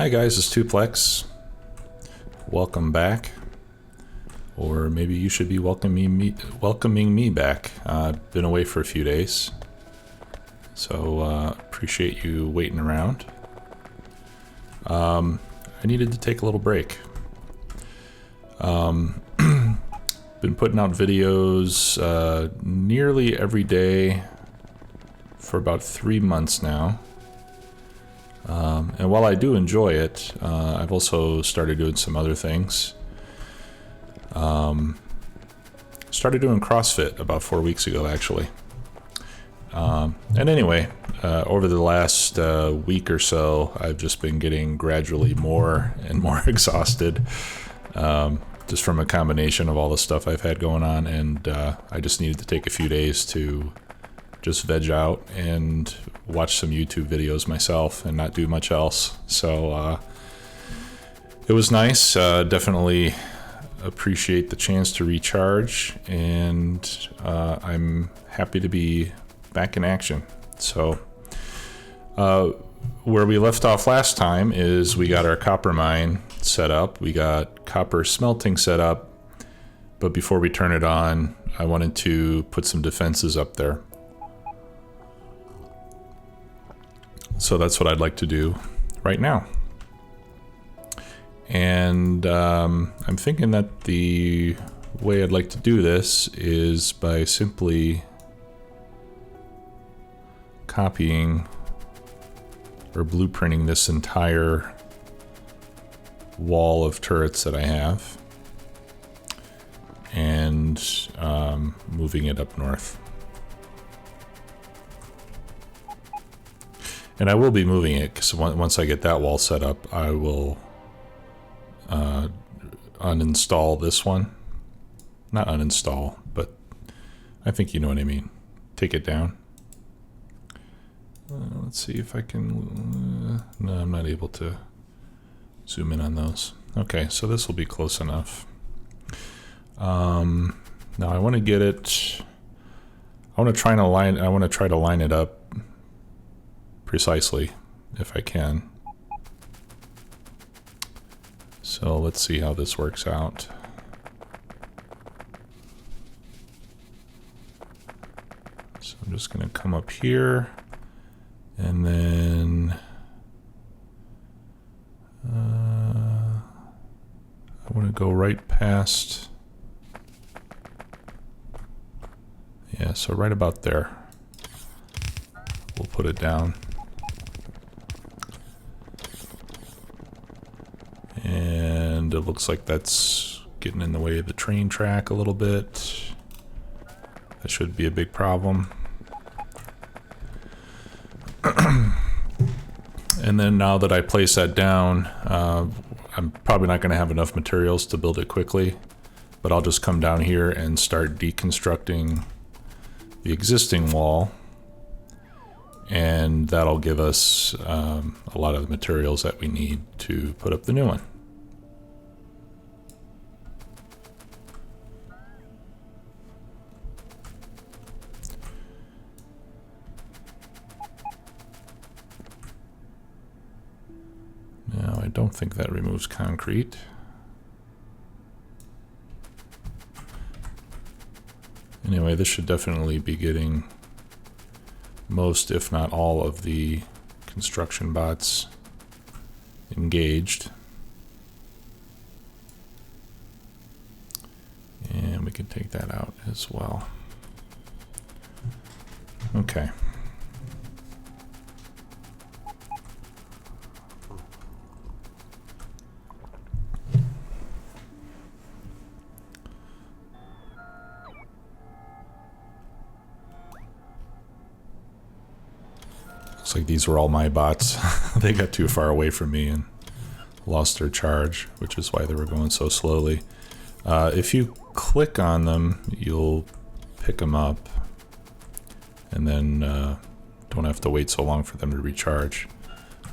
Hi guys, it's Tuplex. Welcome back. Or maybe you should be welcoming me back. I've been away for a few days. So appreciate you waiting around. I needed to take a little break. Been putting out videos nearly every day for about 3 months now. And while I do enjoy it, I've also started doing some other things. Started doing CrossFit about 4 weeks ago, actually. And anyway, over the last week or so, I've just been getting gradually more and more exhausted, just from a combination of all the stuff I've had going on, and I just needed to take a few days to just veg out and watch some YouTube videos myself and not do much else. So it was nice. Definitely appreciate the chance to recharge, and I'm happy to be back in action. So where we left off last time is we got our copper mine set up, we got copper smelting set up, but before we turn it on, I wanted to put some defenses up there. So that's what I'd like to do right now. And I'm thinking that the way I'd like to do this is by simply copying or blueprinting this entire wall of turrets that I have and moving it up north. And I will be moving it, because once I get that wall set up, I will uninstall this one. Not uninstall, but I think you know what I mean. Take it down. Let's see if I can... no, I'm not able to zoom in on those. Okay, so this will be close enough. Now I want to get it... I want to try to line it up precisely, if I can. So let's see how this works out. So I'm just going to come up here, and then I want to go right past, yeah, so right about there. We'll put it down. And it looks like that's getting in the way of the train track a little bit. That should be a big problem. And then now that I place that down, I'm probably not going to have enough materials to build it quickly, but I'll just come down here and start deconstructing the existing wall, and that'll give us a lot of the materials that we need to put up the new one. Now, I don't think that removes concrete. Anyway, this should definitely be getting most, if not all, of the construction bots engaged. And we can take that out as well. Okay. Looks like these were all my bots. They got too far away from me and lost their charge, which is why they were going so slowly. If you click on them, you'll pick them up, and then don't have to wait so long for them to recharge.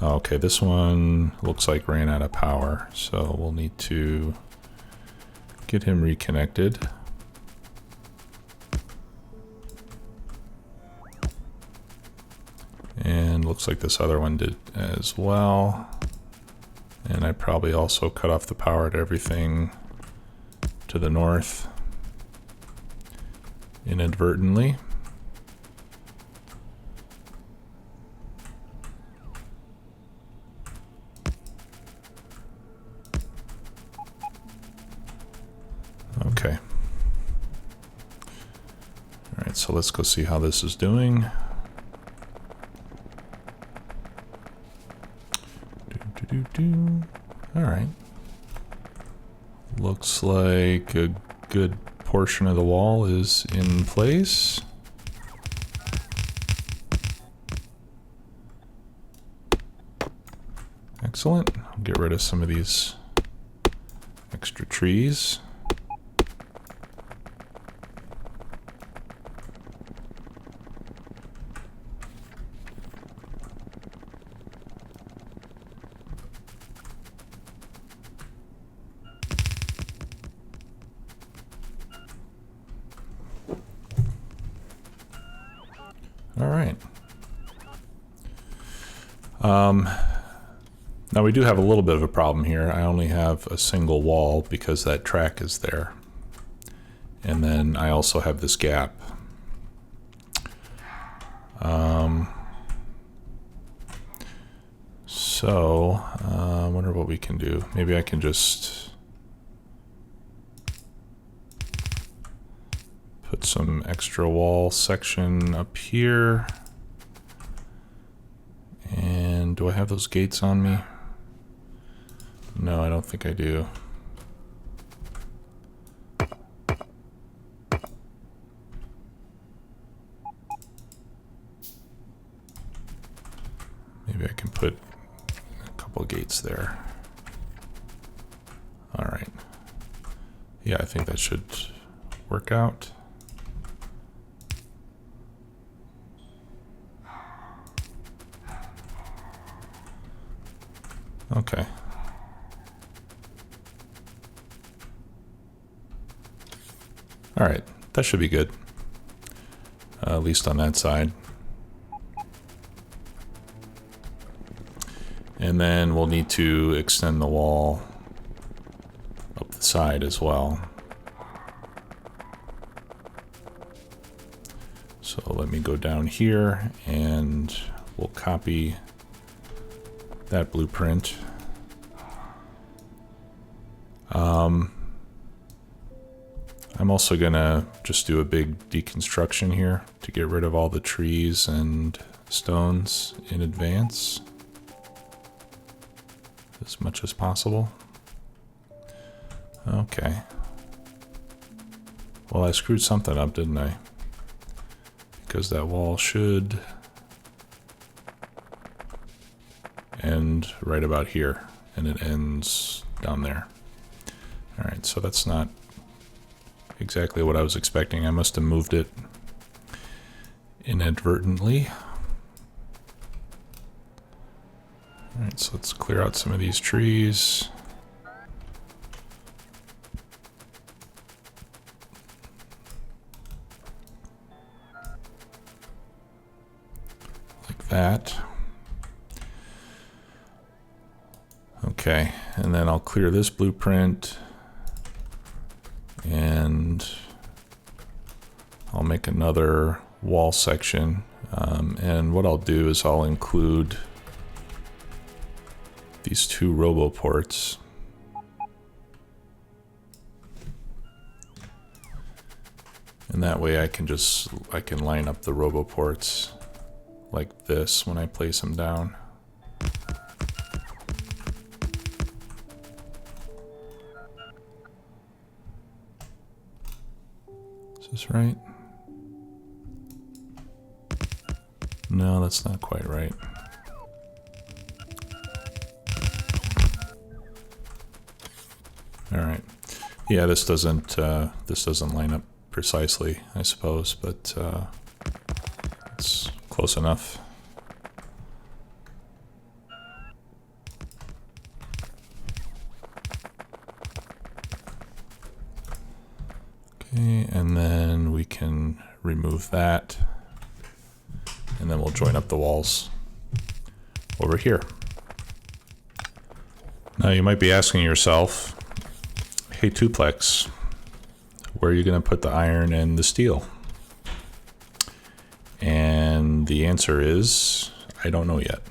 Okay, this one looks like ran out of power, so we'll need to get him reconnected. And looks like this other one did as well. And I probably also cut off the power to everything to the north inadvertently. Okay. All right, so let's go see how this is doing. All right. Looks like a good portion of the wall is in place. Excellent. I'll get rid of some of these extra trees. All right. Now we do have a little bit of a problem here. I only have a single wall because that track is there. And then I also have this gap. I wonder what we can do. Maybe I can just put some extra wall section up here. And do I have those gates on me? No, I don't think I do. Maybe I can put a couple gates there. All right. Yeah, I think that should work out. Okay. All right, that should be good. At least on that side. And then we'll need to extend the wall up the side as well. So let me go down here and we'll copy that blueprint. I'm also gonna just do a big deconstruction here to get rid of all the trees and stones in advance as much as possible. Okay. Well, I screwed something up, didn't I? Because that wall should end right about here, and it ends down there. All right, so that's not exactly what I was expecting. I must have moved it inadvertently. All right, so let's clear out some of these trees. Like that. Okay, and then I'll clear this blueprint and I'll make another wall section. And what I'll do is I'll include these two roboports. And that way I can line up the roboports like this when I place them down. Is this right? No, that's not quite right. All right. Yeah, this doesn't line up precisely, I suppose, but it's close enough. Okay, and then we can remove that, and then we'll join up the walls over here. Now you might be asking yourself, hey Tuplex, where are you going to put the iron and the steel? And the answer is, I don't know yet.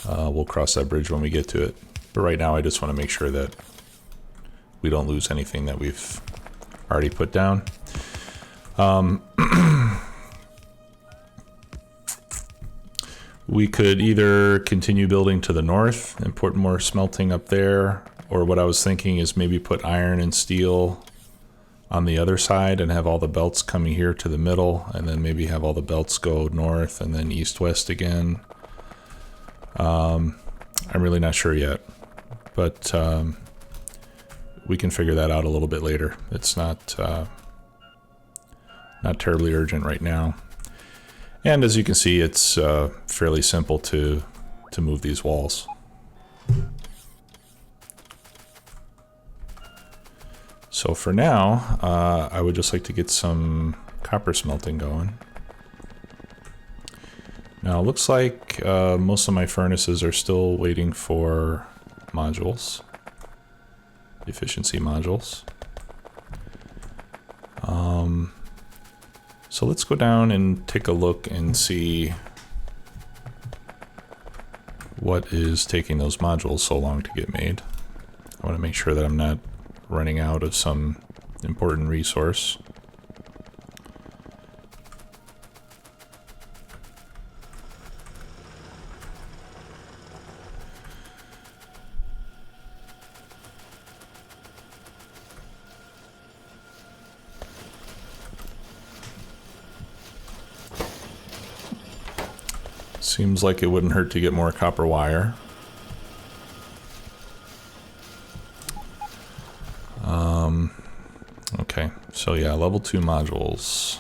We'll cross that bridge when we get to it. But right now I just want to make sure that we don't lose anything that we've already put down. We could either continue building to the north and put more smelting up there, or what I was thinking is maybe put iron and steel on the other side and have all the belts coming here to the middle, and then maybe have all the belts go north and then east-west again. I'm really not sure yet, but we can figure that out a little bit later. It's not terribly urgent right now. And as you can see, it's fairly simple to move these walls. So for now, I would just like to get some copper smelting going. Now it looks like most of my furnaces are still waiting for modules, efficiency modules. So let's go down and take a look and see what is taking those modules so long to get made. I want to make sure that I'm not running out of some important resource. Seems like it wouldn't hurt to get more copper wire. Okay, so yeah, level 2 modules.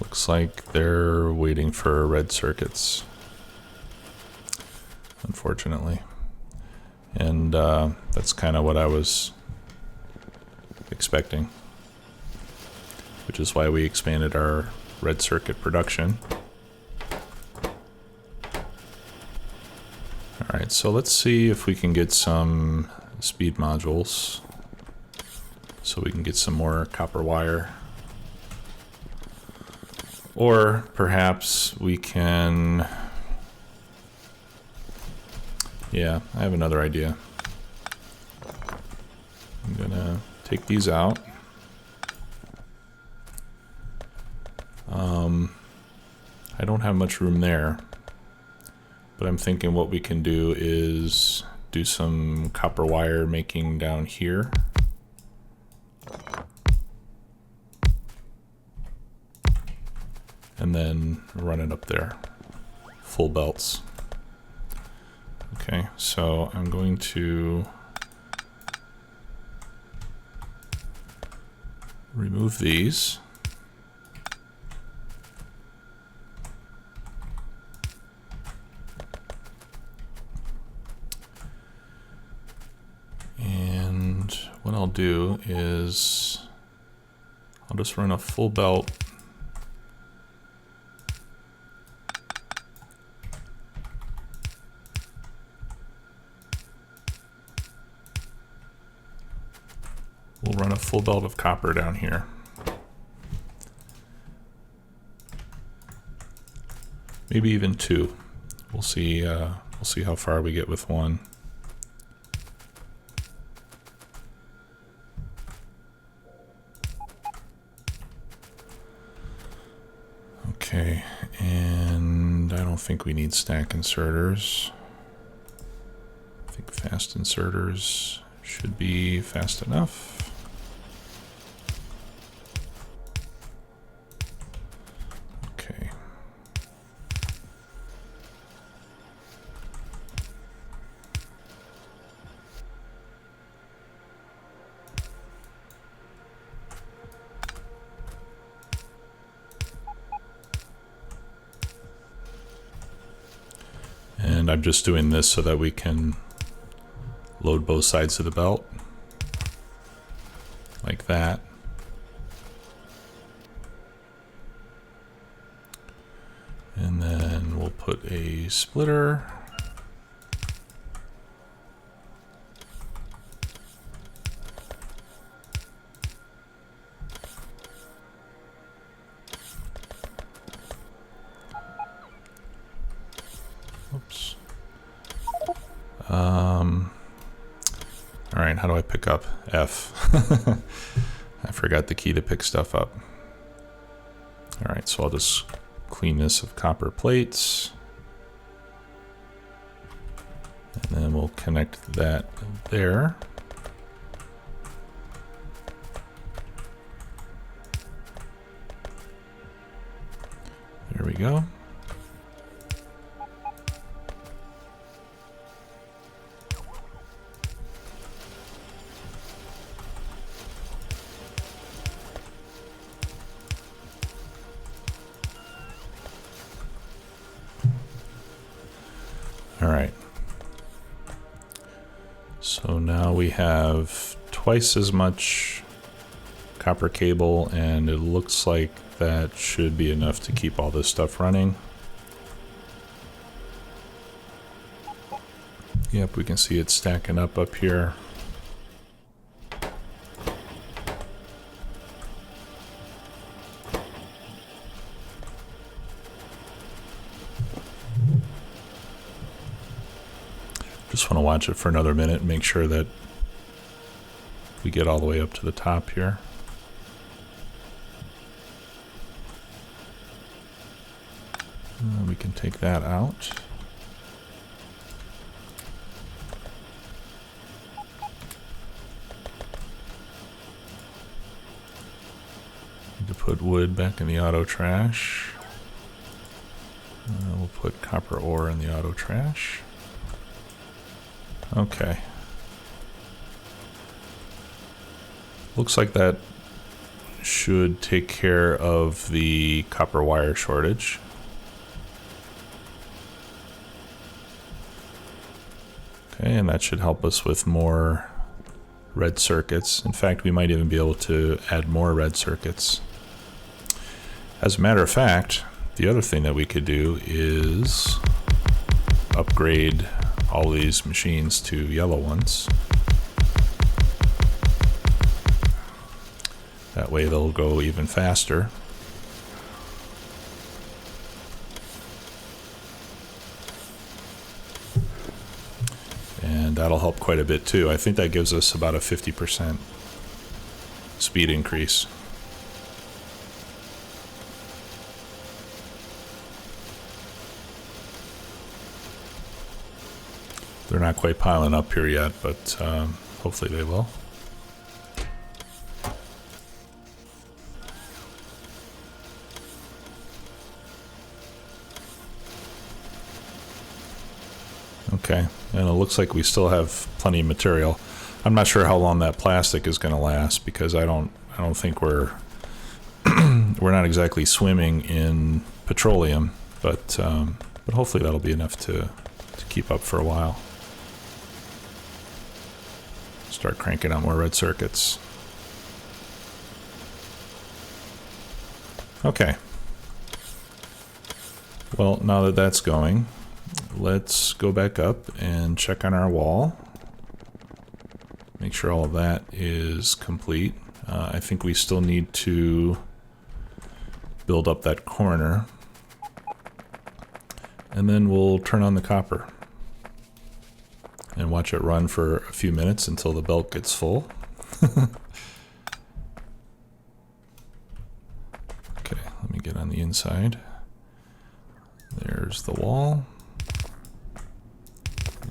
Looks like they're waiting for red circuits, unfortunately. And that's kind of what I was expecting, which is why we expanded our red circuit production. Alright, so let's see if we can get some speed modules so we can get some more copper wire. Or perhaps we can... Yeah, I have another idea. I'm gonna take these out. I don't have much room there, but I'm thinking what we can do is do some copper wire making down here. And then run it up there. Full belts. Okay, so I'm going to remove these. And what I'll do is I'll just run a full belt of copper down here. Maybe even 2. We'll see how far we get with 1. Okay, and I don't think we need stack inserters. I think fast inserters should be fast enough. Okay. And I'm just doing this so that we can load both sides of the belt, like that. And then we'll put a splitter. Oops. All right, how do I pick up F? I forgot the key to pick stuff up. All right, so I'll just clean this of copper plates. And then we'll connect that there. There we go. All right. So now we have twice as much copper cable, and it looks like that should be enough to keep all this stuff running. Yep, we can see it stacking up here. Just want to watch it for another minute and make sure that we get all the way up to the top here. We can take that out. Need to put wood back in the auto trash. We'll put copper ore in the auto trash. Okay. Looks like that should take care of the copper wire shortage. Okay, and that should help us with more red circuits. In fact, we might even be able to add more red circuits. As a matter of fact, the other thing that we could do is upgrade all these machines to yellow ones. That way they'll go even faster. And that'll help quite a bit too. I think that gives us about a 50% speed increase. They're not quite piling up here yet, but hopefully they will. Okay, and it looks like we still have plenty of material. I'm not sure how long that plastic is going to last, because I don't think we're we're not exactly swimming in petroleum, but hopefully that'll be enough to keep up for a while. Start cranking out more red circuits. Okay. Well, now that that's going, let's go back up and check on our wall. Make sure all of that is complete. I think we still need to build up that corner. And then we'll turn on the copper and watch it run for a few minutes until the belt gets full. Okay, let me get on the inside. There's the wall.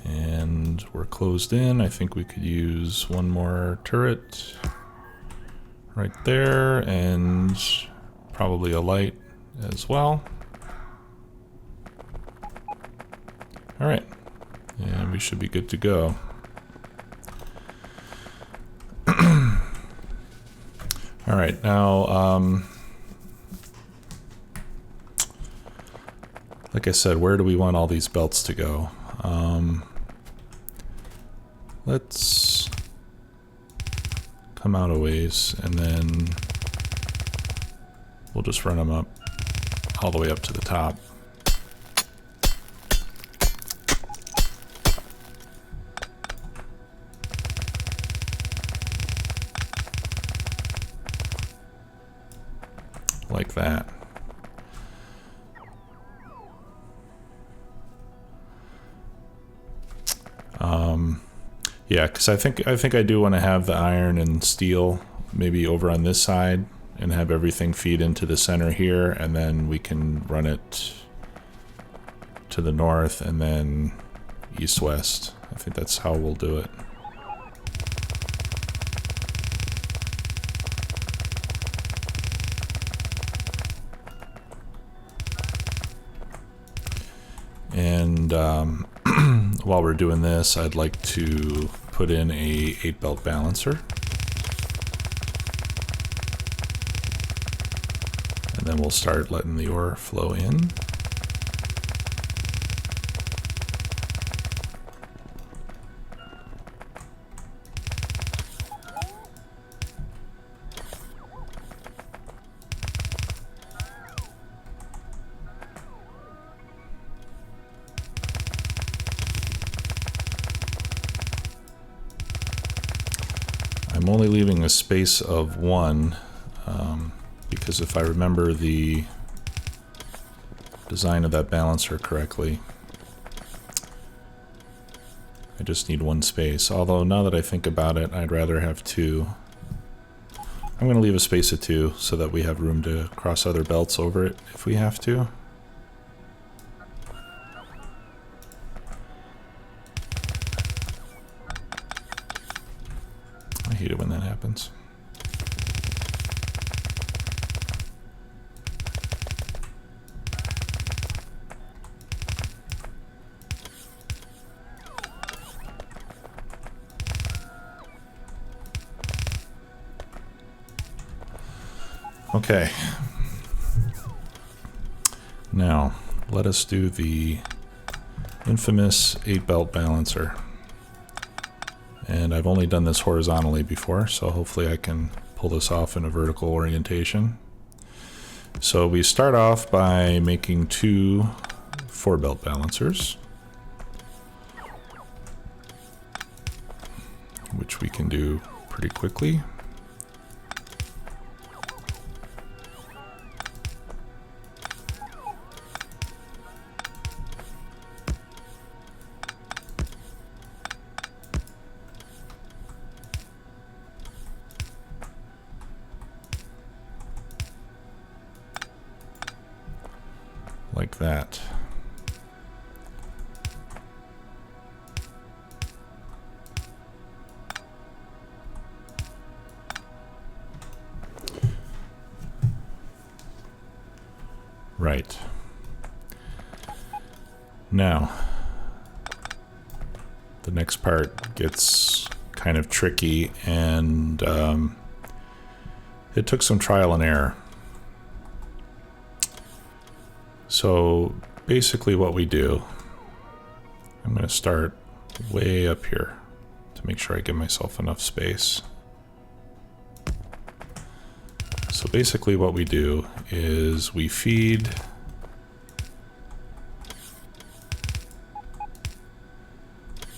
And we're closed in. I think we could use one more turret right there, and probably a light as well. All right. And we should be good to go. All right, now, like I said, where do we want all these belts to go? Let's come out a ways, and then we'll just run them up all the way up to the top. like that. Yeah, because I think I do want to have the iron and steel maybe over on this side and have everything feed into the center here, and then we can run it to the north and then east-west. I think that's how we'll do it. And while we're doing this, I'd like to put in a 8-belt balancer. And then we'll start letting the ore flow in. I'm only leaving a space of 1 because if I remember the design of that balancer correctly, I just need 1 space. Although now that I think about it, I'd rather have 2. I'm going to leave a space of 2 so that we have room to cross other belts over it if we have to. I hate it when that happens. Okay. Now, let us do the infamous 8-belt balancer. And I've only done this horizontally before, so hopefully I can pull this off in a vertical orientation. So we start off by making 2 4-belt balancers, which we can do pretty quickly. Like that. Right. Now, the next part gets kind of tricky, and it took some trial and error. So basically what we do, I'm going to start way up here to make sure I give myself enough space. So basically what we do is we feed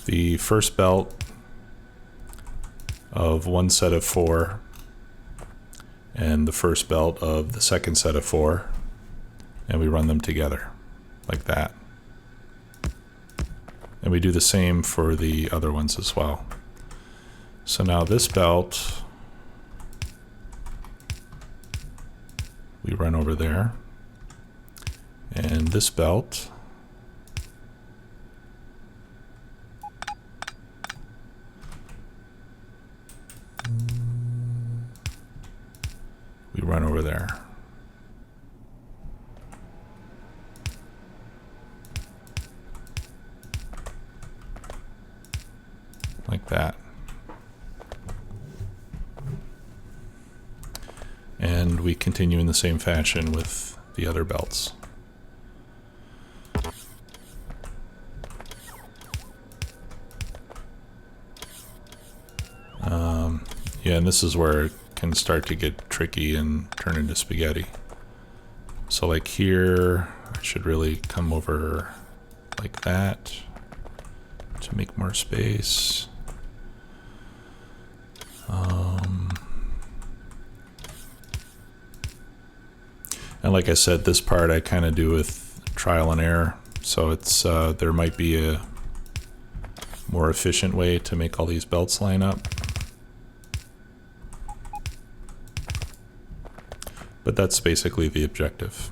the first belt of one set of 4 and the first belt of the second set of 4. And we run them together, like that. And we do the same for the other ones as well. So now this belt, we run over there. And this belt, we run over there. Like that. And we continue in the same fashion with the other belts. Yeah, and this is where it can start to get tricky and turn into spaghetti. So like here, I should really come over like that to make more space. And like I said, this part I kind of do with trial and error. So it's there might be a more efficient way to make all these belts line up. But that's basically the objective.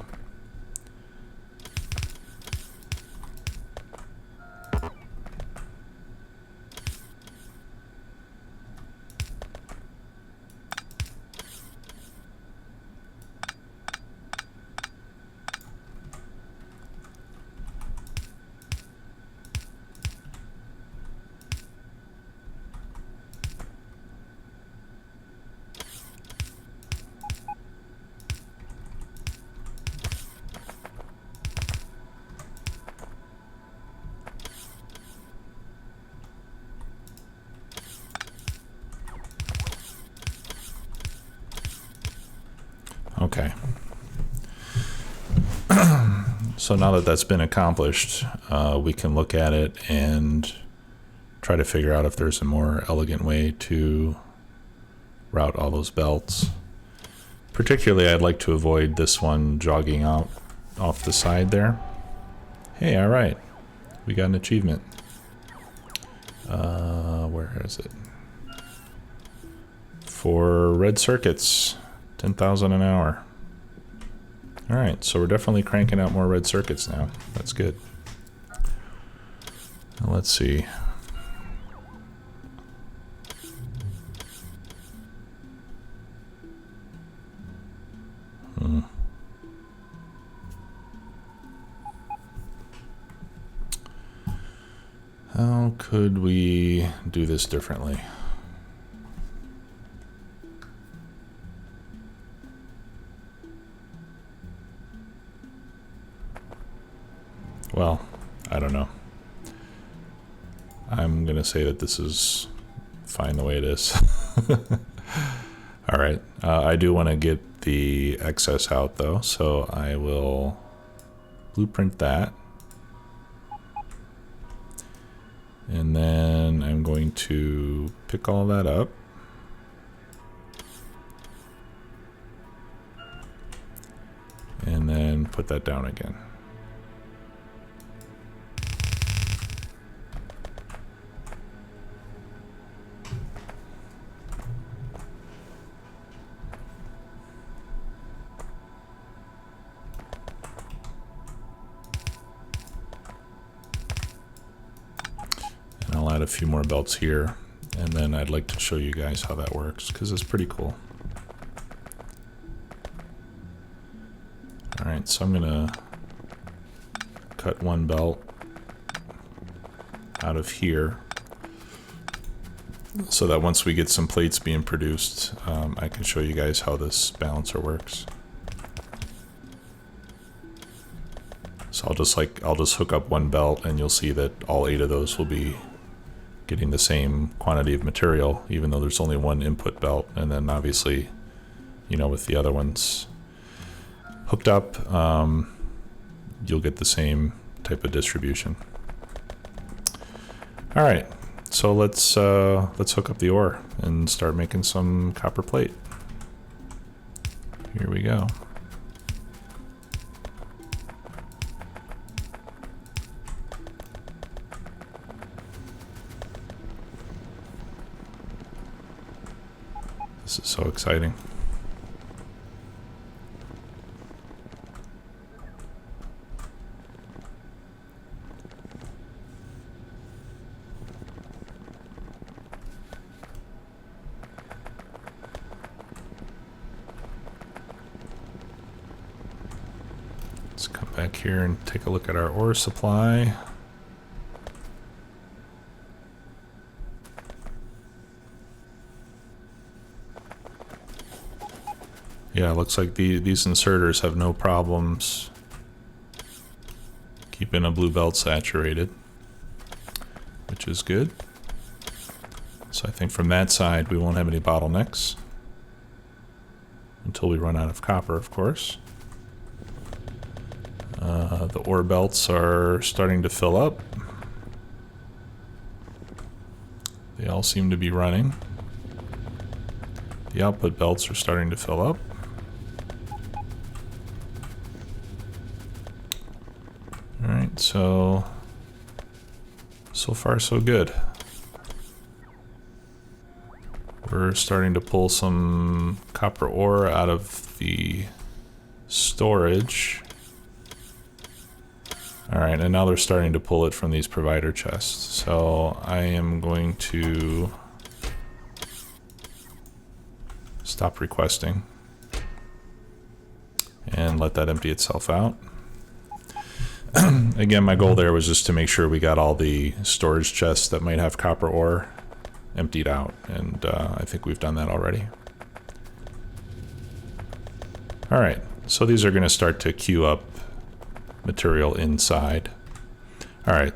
Okay. So now that that's been accomplished, we can look at it and try to figure out if there's a more elegant way to route all those belts. Particularly, I'd like to avoid this one jogging out off the side there. Hey, all right. We got an achievement. Where is it? For red circuits, 10,000 an hour. All right, so we're definitely cranking out more red circuits now. That's good. Now let's see. How could we do this differently? Well, I don't know. I'm going to say that this is fine the way it is. All right. I do want to get the excess out, though, so I will blueprint that. And then I'm going to pick all that up. And then put that down again. I'll add a few more belts here, and then I'd like to show you guys how that works, because it's pretty cool. Alright, so I'm gonna cut one belt out of here, so that once we get some plates being produced, I can show you guys how this balancer works. So I'll just hook up one belt, and you'll see that all 8 of those will be getting the same quantity of material, even though there's only one input belt. And then obviously, you know, with the other ones hooked up, you'll get the same type of distribution. All right, so let's hook up the ore and start making some copper plate. Here we go. This is so exciting. Let's come back here and take a look at our ore supply. Yeah, it looks like these inserters have no problems keeping a blue belt saturated, which is good. So I think from that side we won't have any bottlenecks until we run out of copper, of course. The ore belts are starting to fill up. They all seem to be running. The output belts are starting to fill up. All right, so far so good. We're starting to pull some copper ore out of the storage. All right, and now they're starting to pull it from these provider chests. So I am going to stop requesting and let that empty itself out. Again, my goal there was just to make sure we got all the storage chests that might have copper ore emptied out, and I think we've done that already. All right, so these are going to start to queue up material inside. All right,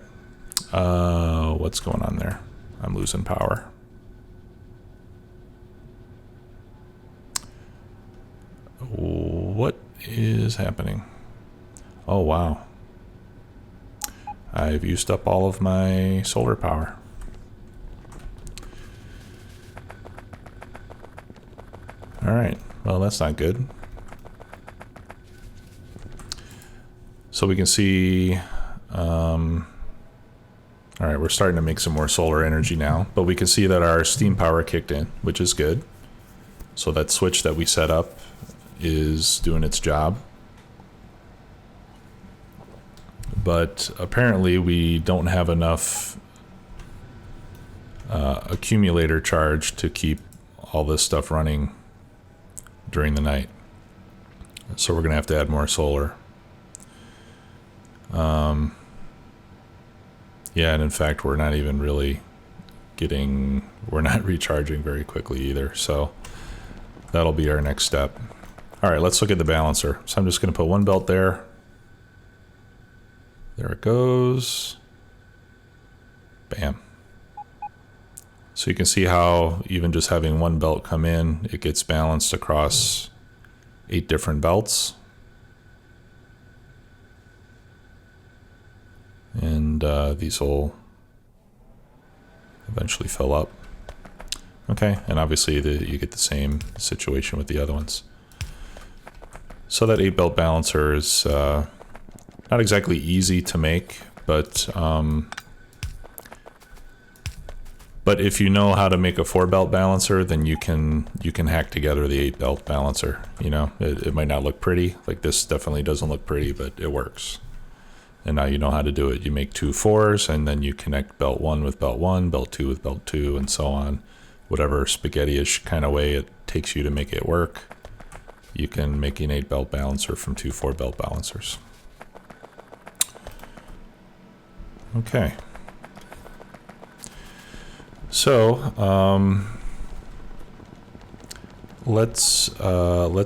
what's going on there? I'm losing power. What is happening? Oh, wow. I've used up all of my solar power. All right, well, that's not good. So we can see, all right, we're starting to make some more solar energy now, but we can see that our steam power kicked in, which is good. So that switch that we set up is doing its job. But apparently we don't have enough accumulator charge to keep all this stuff running during the night. So we're gonna have to add more solar. Yeah, and in fact, we're not even really we're not recharging very quickly either. So that'll be our next step. All right, let's look at the balancer. So I'm just gonna put one belt there. There it goes. Bam. So you can see how even just having one belt come in, it gets balanced across 8 different belts. And these will eventually fill up. Okay, and obviously you get the same situation with the other ones. So that 8 belt balancer is not exactly easy to make, but if you know how to make a 4 belt balancer, then you can hack together the 8 belt balancer. You know, it might not look pretty, like this definitely doesn't look pretty, but it works. And now you know how to do it. You make 2 4s, and then you connect belt 1 with belt 1, belt 2 with belt 2, and so on. Whatever spaghetti-ish kind of way it takes you to make it work, you can make an 8 belt balancer from 2 4 belt balancers. Okay. So let's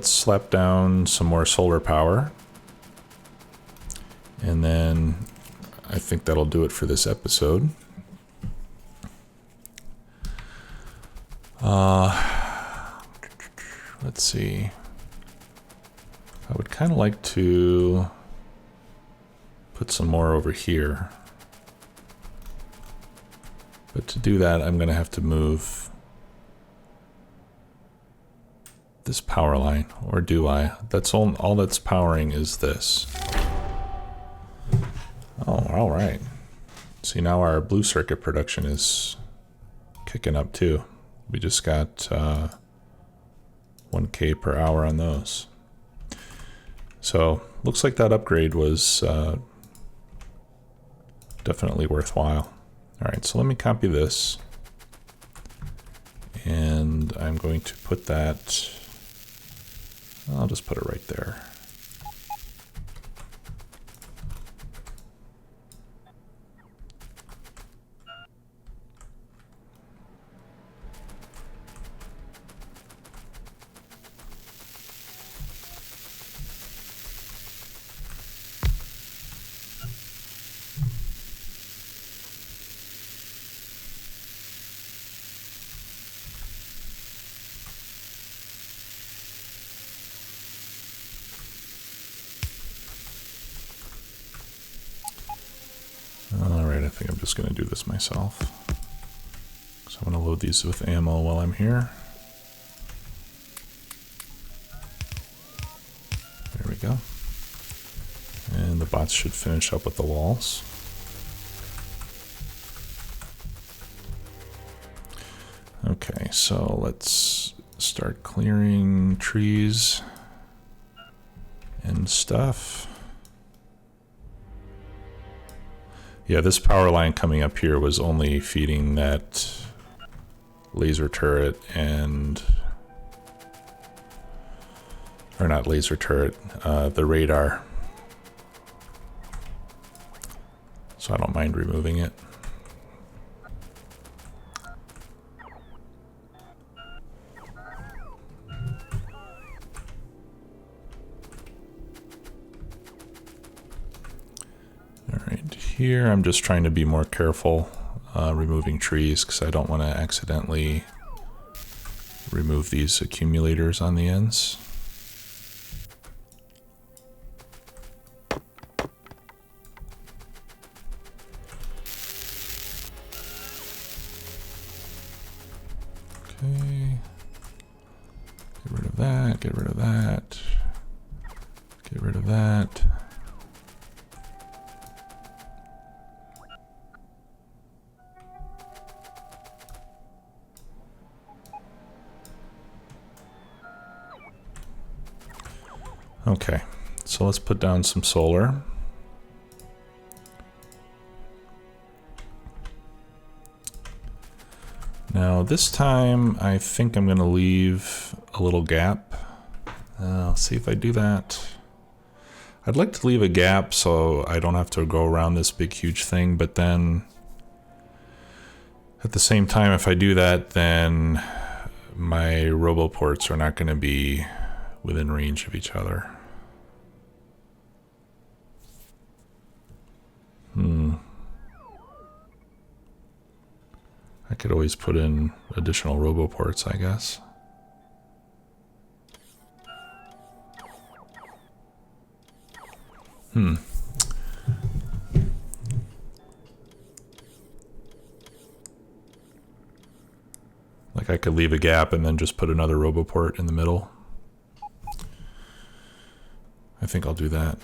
slap down some more solar power, and then I think that'll do it for this episode. Let's see. I would kind of like to put some more over here. But to do that, I'm going to have to move this power line, or do I? That's all that's powering is this. Oh, all right. See, now our blue circuit production is kicking up too. We just got 1K per hour on those. So looks like that upgrade was definitely worthwhile. All right, so let me copy this, and I'm going to put that, I'll just put it right there. I think I'm just going to do this myself. So I'm going to load these with ammo while I'm here. There we go. And the bottom slots should finish up with the walls. Okay, so let's start clearing trees and stuff. Yeah, this power line coming up here was only feeding that laser turret and... or not laser turret, the radar. So I don't mind removing it. Alright, here I'm just trying to be more careful removing trees because I don't want to accidentally remove these accumulators on the ends. Okay, get rid of that, get rid of that, get rid of that. Okay, so let's put down some solar. Now this time I think I'm going to leave a little gap. I'll see if I do that. I'd like to leave a gap so I don't have to go around this big huge thing, but then at the same time if I do that then my roboports are not going to be within range of each other. I could always put in additional roboports, I guess. Like I could leave a gap and then just put another roboport in the middle. I think I'll do that.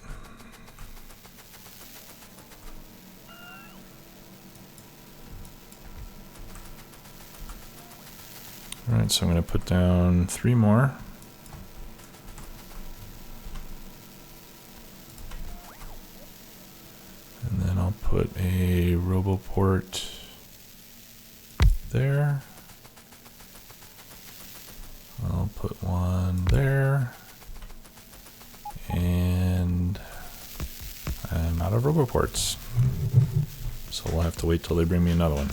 Alright, so I'm going to put down 3 more. And then I'll put a roboport there. I'll put one there. And I'm out of roboports. So we'll have to wait till they bring me another one.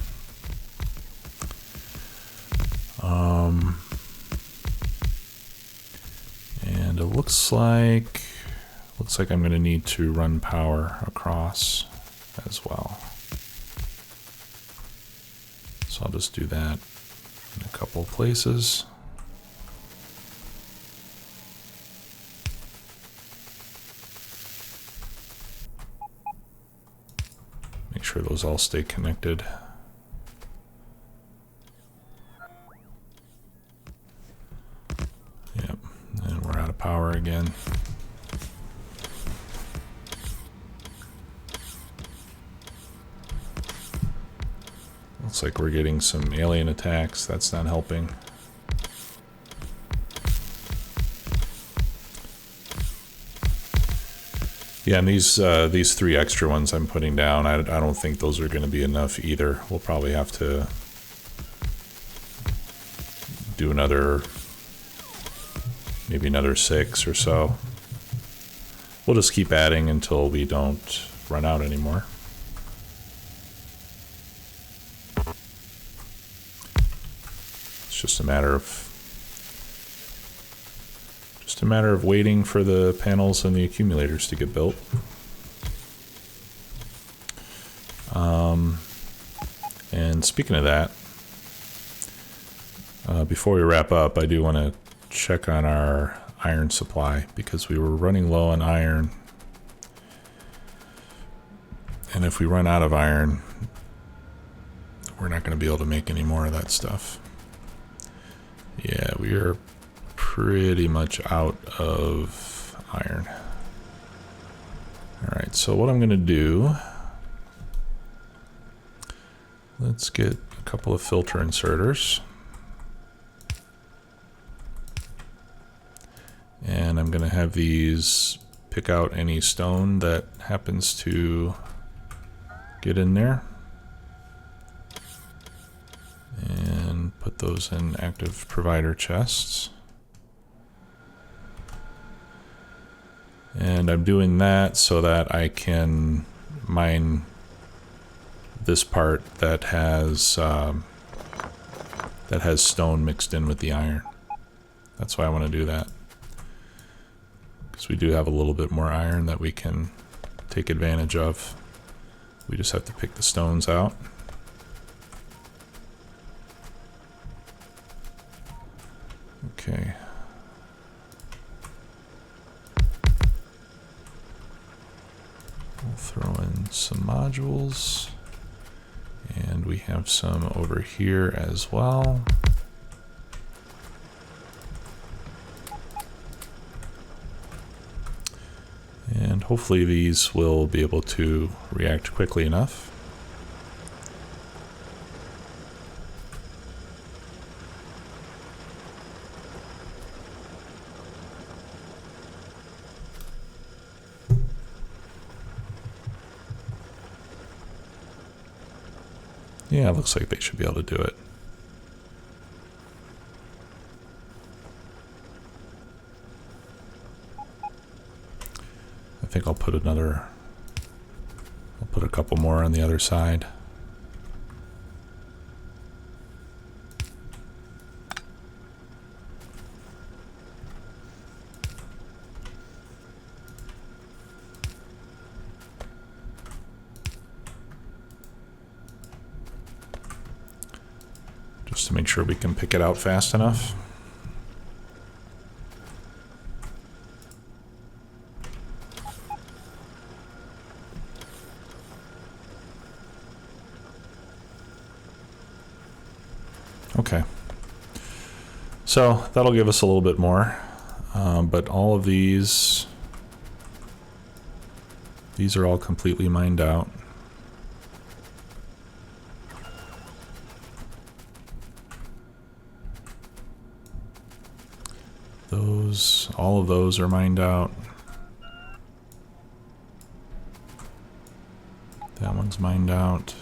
And it looks like I'm going to need to run power across as well. So I'll just do that in a couple of places. Make sure those all stay connected. Yep, and we're out of power again. Looks like we're getting some alien attacks. That's not helping. Yeah, and these 3 extra ones I'm putting down, I don't think those are going to be enough either. We'll probably have to do maybe another 6 or so. We'll just keep adding until we don't run out anymore. It's just a matter of waiting for the panels and the accumulators to get built. And speaking of that, before we wrap up, I do want to check on our iron supply because we were running low on iron. And if we run out of iron, we're not going to be able to make any more of that stuff. Yeah, we are pretty much out of iron. Alright, Alright, so what I'm going to do, let's get a couple of filter inserters. And I'm going to have these pick out any stone that happens to get in there. And put those in active provider chests. And I'm doing that so that I can mine this part that has stone mixed in with the iron. That's why I want to do that. Because we do have a little bit more iron that we can take advantage of. We just have to pick the stones out. Okay. We'll throw in some modules. And we have some over here as well. And hopefully these will be able to react quickly enough. Yeah, it looks like they should be able to do it. I think I'll put a couple more on the other side. Just to make sure we can pick it out fast enough. Okay, so that'll give us a little bit more, but all of these are all completely mined out. All of those are mined out. That one's mined out.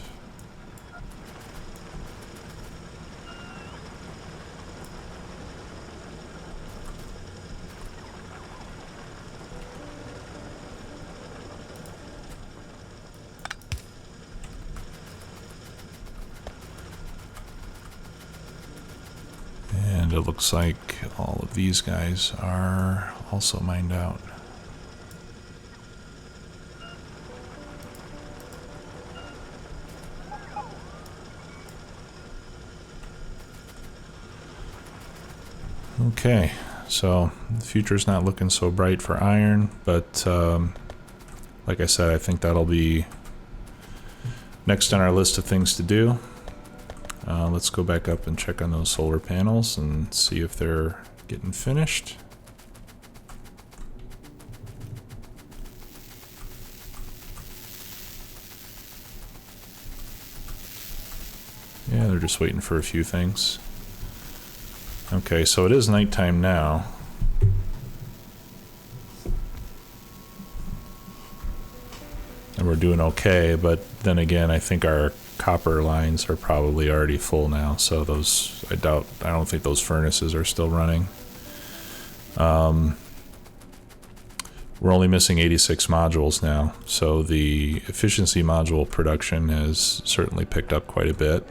And it looks like all of these guys are also mined out. Okay, so the future's not looking so bright for iron, but like I said, I think that'll be next on our list of things to do. Let's go back up and check on those solar panels and see if they're getting finished. Yeah, they're just waiting for a few things. Okay, so it is nighttime now. And we're doing okay, but then again, I think our copper lines are probably already full now, so those, I don't think those furnaces are still running. We're only missing 86 modules now, so the efficiency module production has certainly picked up quite a bit,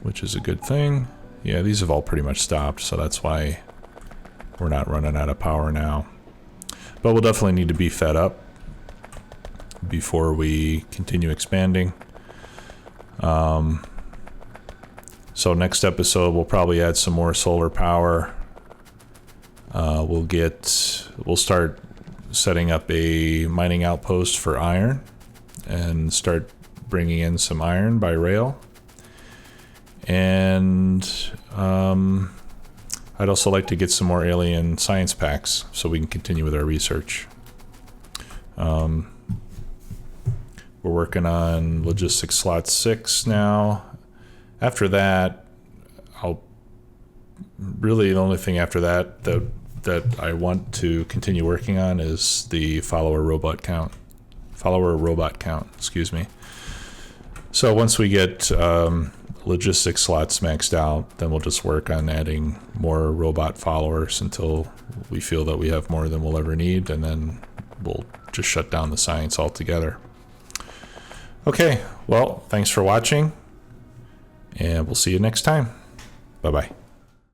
which is a good thing. Yeah, these have all pretty much stopped, so that's why we're not running out of power now. But we'll definitely need to be fed up before we continue expanding. So next episode we'll probably add some more solar power. We'll start setting up a mining outpost for iron and start bringing in some iron by rail. And I'd also like to get some more alien science packs so we can continue with our research. We're working on logistics slot 6 now. After that, the only thing after that I want to continue working on is the follower robot count, excuse me. So once we get logistics slots maxed out, then we'll just work on adding more robot followers until we feel that we have more than we'll ever need, and then we'll just shut down the science altogether. Okay, well, thanks for watching, and we'll see you next time. Bye-bye.